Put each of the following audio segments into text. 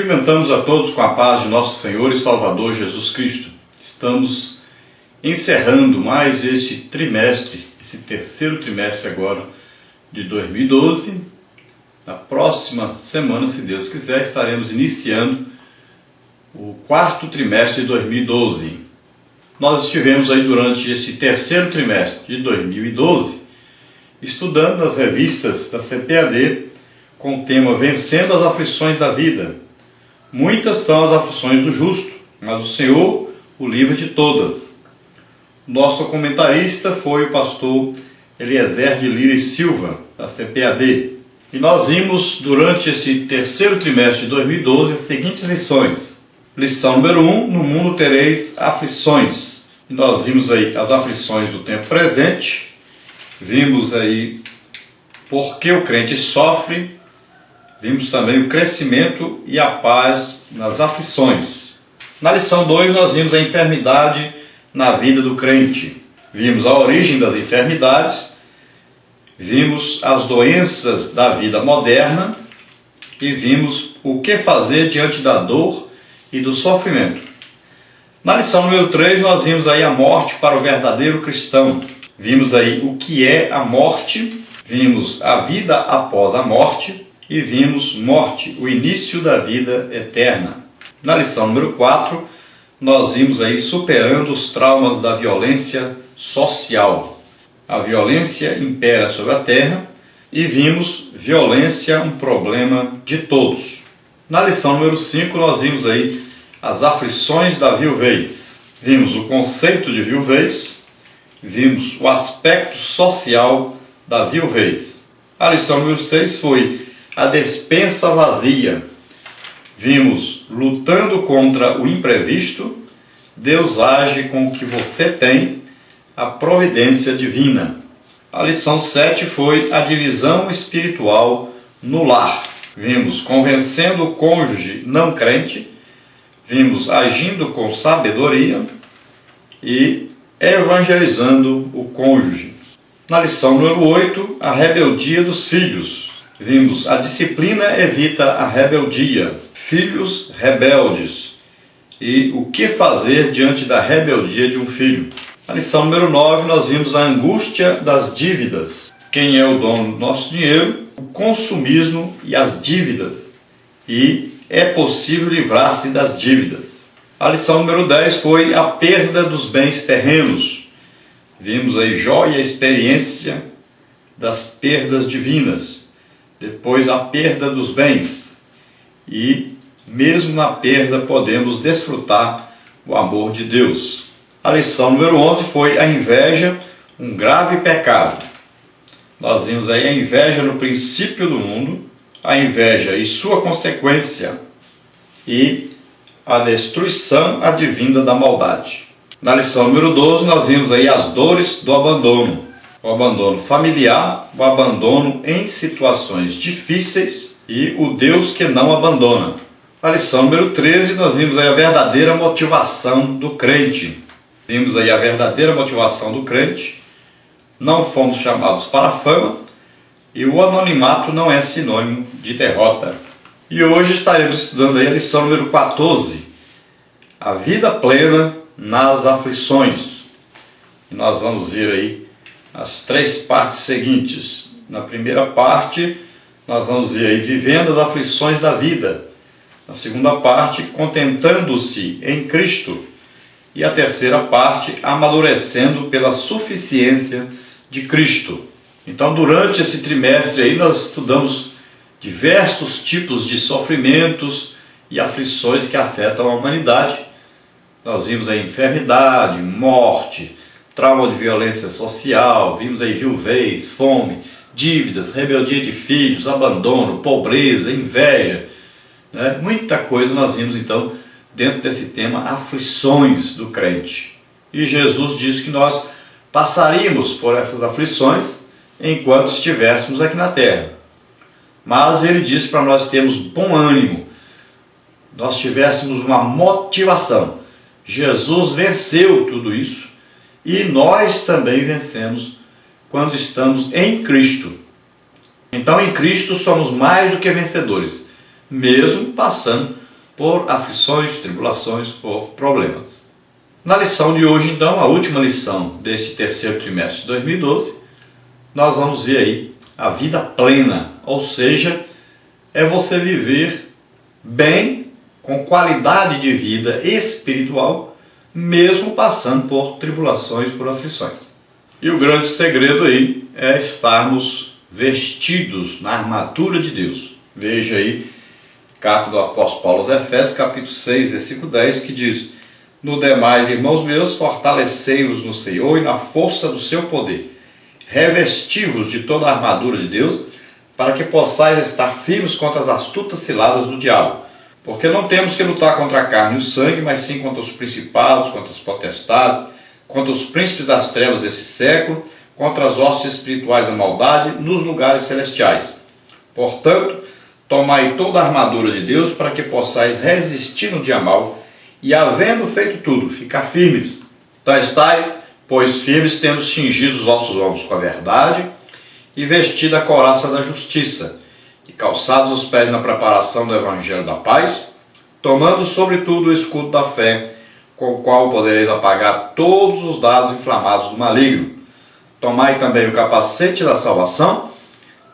Cumprimentamos a todos com a paz de nosso Senhor e Salvador Jesus Cristo. Estamos encerrando mais este trimestre, esse terceiro trimestre agora de 2012. Na próxima semana, se Deus quiser, estaremos iniciando o quarto trimestre de 2012. Nós estivemos aí durante esse terceiro trimestre de 2012 estudando nas revistas da CPAD com o tema Vencendo as Aflições da Vida. Muitas são as aflições do justo, mas o Senhor o livra de todas. Nosso comentarista foi o pastor Eliezer de Lira e Silva, da CPAD. E nós vimos durante esse terceiro trimestre de 2012 as seguintes lições. Lição número 1, no mundo tereis aflições. E nós vimos aí as aflições do tempo presente, vimos aí por que o crente sofre, vimos também o crescimento e a paz nas aflições. Na lição 2 nós vimos a enfermidade na vida do crente. Vimos a origem das enfermidades, vimos as doenças da vida moderna e vimos o que fazer diante da dor e do sofrimento. Na lição número 3 nós vimos aí a morte para o verdadeiro cristão. Vimos aí o que é a morte, vimos a vida após a morte e vimos morte, o início da vida eterna. Na lição número 4 nós vimos aí superando os traumas da violência social. A violência impera sobre a terra e vimos violência, um problema de todos. Na lição número 5 nós vimos aí as aflições da viuvez. Vimos o conceito de viuvez, vimos o aspecto social da viuvez. A lição número 6 foi a despensa vazia. Vimos lutando contra o imprevisto, Deus age com o que você tem, a providência divina. A lição 7 foi a divisão espiritual no lar. Vimos convencendo o cônjuge não crente, vimos agindo com sabedoria e evangelizando o cônjuge. Na lição número 8, a rebeldia dos filhos. Vimos a disciplina evita a rebeldia, filhos rebeldes e o que fazer diante da rebeldia de um filho. Na lição número 9 nós vimos a angústia das dívidas. Quem é o dono do nosso dinheiro? O consumismo e as dívidas. E é possível livrar-se das dívidas. A lição número 10 foi a perda dos bens terrenos. Vimos aí Jó e a experiência das perdas divinas. Depois a perda dos bens. E mesmo na perda podemos desfrutar o amor de Deus. A lição número 11 foi a inveja, um grave pecado. Nós vimos aí a inveja no princípio do mundo, a inveja e sua consequência e a destruição advinda da maldade. Na lição número 12 nós vimos aí as dores do abandono. O abandono familiar, o abandono em situações difíceis e o Deus que não abandona. Na lição número 13 nós vimos aí a verdadeira motivação do crente. Vimos aí a verdadeira motivação do crente. Não fomos chamados para a fama e o anonimato não é sinônimo de derrota. E hoje estaremos estudando aí a lição número 14, a vida plena nas aflições. E nós vamos ver aí as três partes seguintes. Na primeira parte, nós vamos ver aí vivendo as aflições da vida. Na segunda parte, contentando-se em Cristo. E a terceira parte, amadurecendo pela suficiência de Cristo. Então, durante esse trimestre aí, nós estudamos diversos tipos de sofrimentos e aflições que afetam a humanidade. Nós vimos aí enfermidade, morte, trauma de violência social, vimos aí viuvez, fome, dívidas, rebeldia de filhos, abandono, pobreza, inveja, né? Muita coisa nós vimos então dentro desse tema, aflições do crente. E Jesus disse que nós passaríamos por essas aflições enquanto estivéssemos aqui na terra. Mas ele disse para nós termos bom ânimo, nós tivéssemos uma motivação. Jesus venceu tudo isso e nós também vencemos quando estamos em Cristo. Então em Cristo somos mais do que vencedores, mesmo passando por aflições, tribulações, por problemas. Na lição de hoje, então, a última lição deste terceiro trimestre de 2012, nós vamos ver aí a vida plena, ou seja, é você viver bem, com qualidade de vida espiritual, mesmo passando por tribulações, por aflições. E o grande segredo aí é estarmos vestidos na armadura de Deus. Veja aí, carta do apóstolo Paulo aos Efésios, capítulo 6, versículo 10, que diz: no demais, irmãos meus, fortalecei-vos no Senhor e na força do seu poder. Revesti-vos de toda a armadura de Deus, para que possais estar firmes contra as astutas ciladas do diabo. Porque não temos que lutar contra a carne e o sangue, mas sim contra os principados, contra as potestades, contra os príncipes das trevas desse século, contra as hostes espirituais da maldade nos lugares celestiais. Portanto, tomai toda a armadura de Deus, para que possais resistir no dia mau, e havendo feito tudo, ficar firmes. Então estai, pois, firmes, tendo cingido os vossos ombros com a verdade, e vestida a couraça da justiça, e calçados os pés na preparação do evangelho da paz, tomando sobretudo o escudo da fé, com o qual podereis apagar todos os dardos inflamados do maligno. Tomai também o capacete da salvação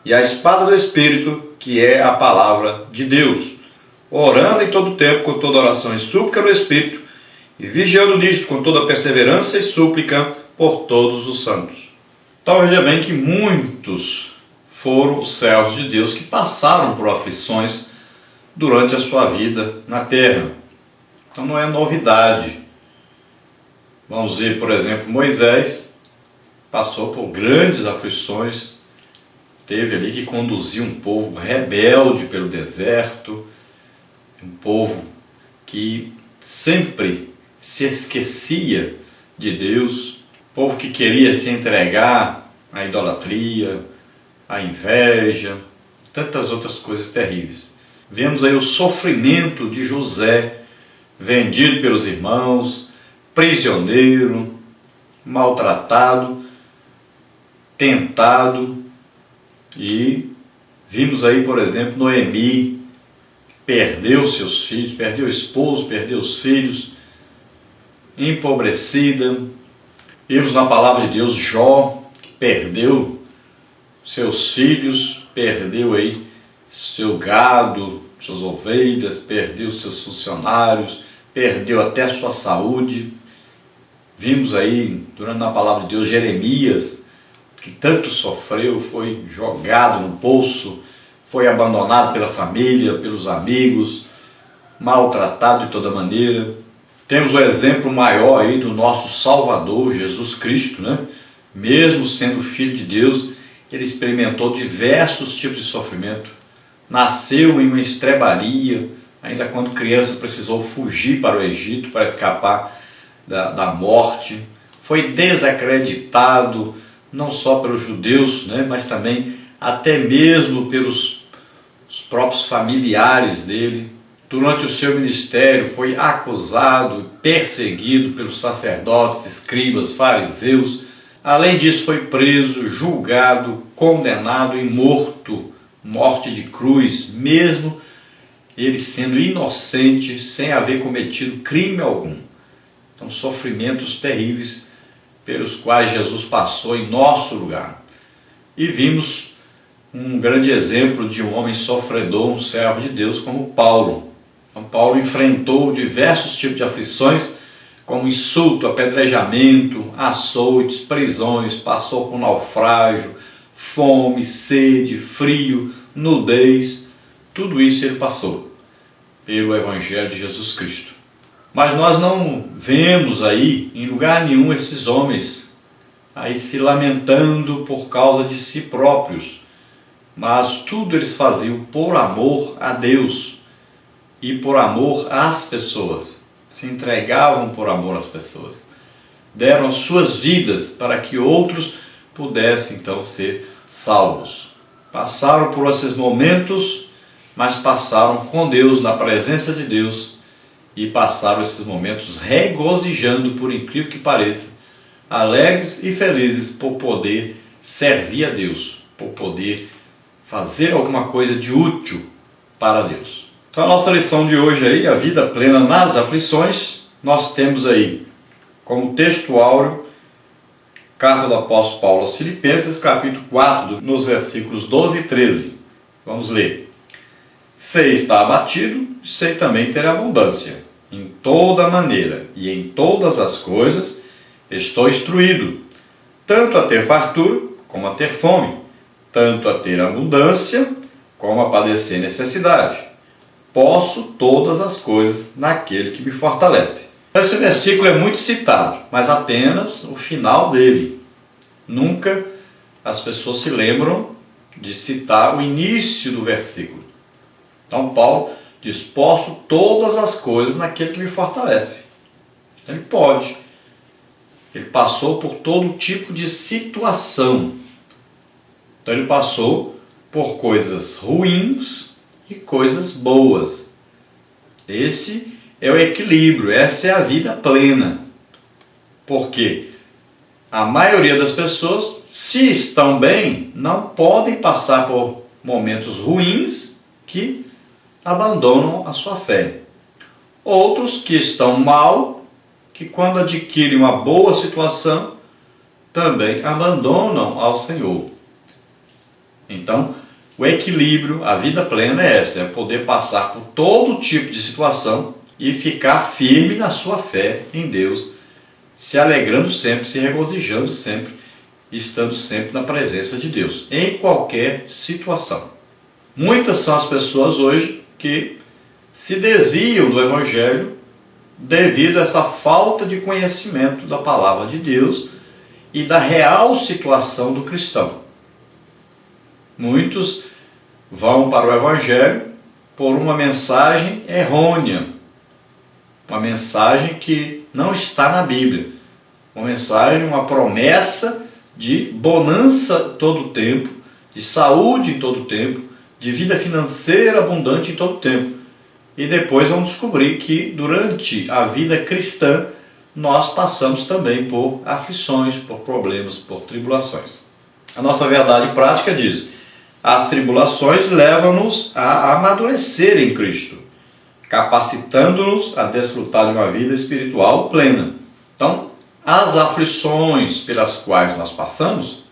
e a espada do Espírito, que é a palavra de Deus, orando em todo tempo com toda oração e súplica no Espírito, e vigiando nisto com toda perseverança e súplica por todos os santos. Então veja bem que muitos foram os servos de Deus que passaram por aflições durante a sua vida na terra. Então não é novidade. Vamos ver, por exemplo, Moisés passou por grandes aflições, teve ali que conduzir um povo rebelde pelo deserto, um povo que sempre se esquecia de Deus, povo que queria se entregar à idolatria, à inveja, tantas outras coisas terríveis. Vemos aí o sofrimento de José, vendido pelos irmãos, prisioneiro, maltratado, tentado. E vimos aí, por exemplo, Noemi, perdeu seus filhos, perdeu o esposo, perdeu os filhos, empobrecida. Vimos na palavra de Deus Jó, que perdeu seus filhos, perdeu aí seu gado, suas ovelhas, perdeu seus funcionários, perdeu até a sua saúde. Vimos aí, durante na palavra de Deus, Jeremias, que tanto sofreu, foi jogado no poço, foi abandonado pela família, pelos amigos, maltratado de toda maneira. Temos o exemplo maior aí do nosso Salvador, Jesus Cristo, né? Mesmo sendo Filho de Deus, ele experimentou diversos tipos de sofrimento. Nasceu em uma estrebaria, ainda quando criança precisou fugir para o Egito para escapar da morte. Foi desacreditado, não só pelos judeus, né, mas também até mesmo pelos os próprios familiares dele. Durante o seu ministério foi acusado, perseguido pelos sacerdotes, escribas, fariseus. Além disso, foi preso, julgado, condenado e morto, morte de cruz, mesmo ele sendo inocente, sem haver cometido crime algum. Então, sofrimentos terríveis pelos quais Jesus passou em nosso lugar. E vimos um grande exemplo de um homem sofredor, um servo de Deus, como Paulo. Então, Paulo enfrentou diversos tipos de aflições, como insulto, apedrejamento, açoites, prisões, passou por naufrágio, fome, sede, frio, nudez. Tudo isso ele passou pelo Evangelho de Jesus Cristo. Mas nós não vemos aí em lugar nenhum esses homens aí se lamentando por causa de si próprios, mas tudo eles faziam por amor a Deus e por amor às pessoas, se entregavam por amor às pessoas, deram as suas vidas para que outros pudessem então ser salvos. Passaram por esses momentos, mas passaram com Deus, na presença de Deus, e passaram esses momentos regozijando, por incrível que pareça, alegres e felizes por poder servir a Deus, por poder fazer alguma coisa de útil para Deus. Então a nossa lição de hoje aí, a vida plena nas aflições, nós temos aí como texto áureo, carta do apóstolo Paulo aos Filipenses, capítulo 4, nos versículos 12 e 13. Vamos ler. Sei estar abatido, sei também ter abundância. Em toda maneira e em todas as coisas estou instruído, tanto a ter fartura como a ter fome, tanto a ter abundância como a padecer necessidade. Posso todas as coisas naquele que me fortalece. Esse versículo é muito citado, mas apenas o final dele. Nunca as pessoas se lembram de citar o início do versículo. Então Paulo diz, posso todas as coisas naquele que me fortalece. Ele pode. Ele passou por todo tipo de situação. Então ele passou por coisas ruins e coisas boas. Esse é o equilíbrio, essa é a vida plena. Porque a maioria das pessoas, se estão bem, não podem passar por momentos ruins que abandonam a sua fé. Outros que estão mal, que quando adquirem uma boa situação, também abandonam ao Senhor. Então, o equilíbrio, a vida plena é essa, é poder passar por todo tipo de situação e ficar firme na sua fé em Deus, se alegrando sempre, se regozijando sempre, estando sempre na presença de Deus, em qualquer situação. Muitas são as pessoas hoje que se desviam do Evangelho devido a essa falta de conhecimento da palavra de Deus e da real situação do cristão. Muitos vão para o Evangelho por uma mensagem errônea, uma mensagem que não está na Bíblia, uma mensagem, uma promessa de bonança todo o tempo, de saúde em todo o tempo, de vida financeira abundante em todo o tempo. E depois vamos descobrir que durante a vida cristã nós passamos também por aflições, por problemas, por tribulações. A nossa verdade prática diz: as tribulações levam-nos a amadurecer em Cristo, capacitando-nos a desfrutar de uma vida espiritual plena. Então, as aflições pelas quais nós passamos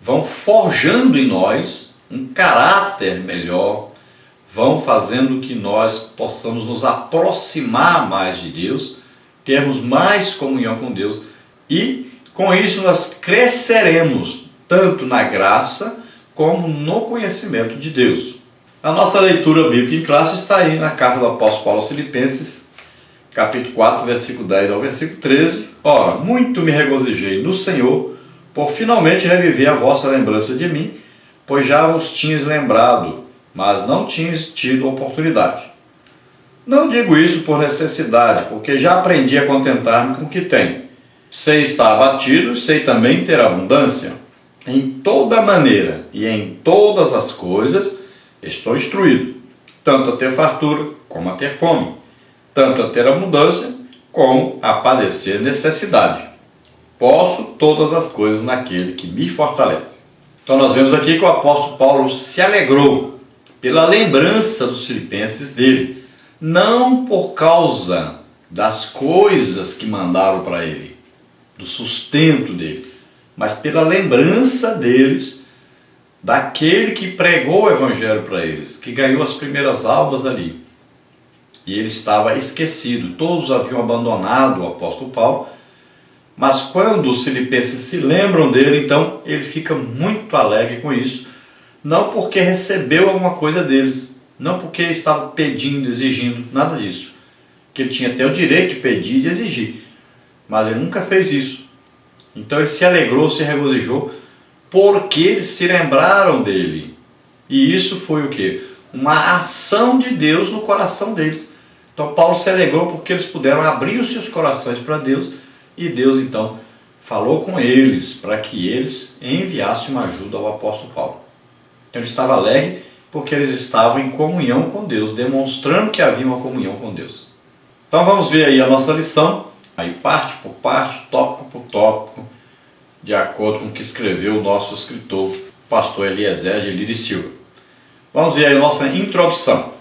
vão forjando em nós um caráter melhor, vão fazendo que nós possamos nos aproximar mais de Deus, termos mais comunhão com Deus e, com isso, nós cresceremos tanto na graça como no conhecimento de Deus. A nossa leitura bíblica em classe está aí na carta do apóstolo Paulo aos Filipenses, capítulo 4, versículo 10 ao versículo 13. Ora, muito me regozijei no Senhor, por finalmente reviver a vossa lembrança de mim, pois já vos tinhas lembrado, mas não tinhas tido oportunidade. Não digo isso por necessidade, porque já aprendi a contentar-me com o que tenho. Sei estar abatido, sei também ter abundância. Em toda maneira e em todas as coisas estou instruído, tanto a ter fartura como a ter fome, tanto a ter abundância como a padecer necessidade. Posso todas as coisas naquele que me fortalece. Então nós vemos aqui que o apóstolo Paulo se alegrou pela lembrança dos filipenses dele, não por causa das coisas que mandaram para ele, do sustento dele, mas pela lembrança deles, daquele que pregou o Evangelho para eles, que ganhou as primeiras almas ali. E ele estava esquecido, todos haviam abandonado o apóstolo Paulo, mas quando os filipenses se lembram dele, então ele fica muito alegre com isso, não porque recebeu alguma coisa deles, não porque estava pedindo, exigindo, nada disso, que ele tinha até o direito de pedir e de exigir, mas ele nunca fez isso. Então ele se alegrou, se regozijou, porque eles se lembraram dele. E isso foi o quê? Uma ação de Deus no coração deles. Então Paulo se alegrou porque eles puderam abrir os seus corações para Deus, e Deus então falou com eles para que eles enviassem uma ajuda ao apóstolo Paulo. Então ele estava alegre porque eles estavam em comunhão com Deus, demonstrando que havia uma comunhão com Deus. Então vamos ver aí a nossa lição, aí parte por parte, tópico por tópico, de acordo com o que escreveu o nosso escritor, pastor Eliezer de Lira e Silva. Vamos ver aí a nossa introdução.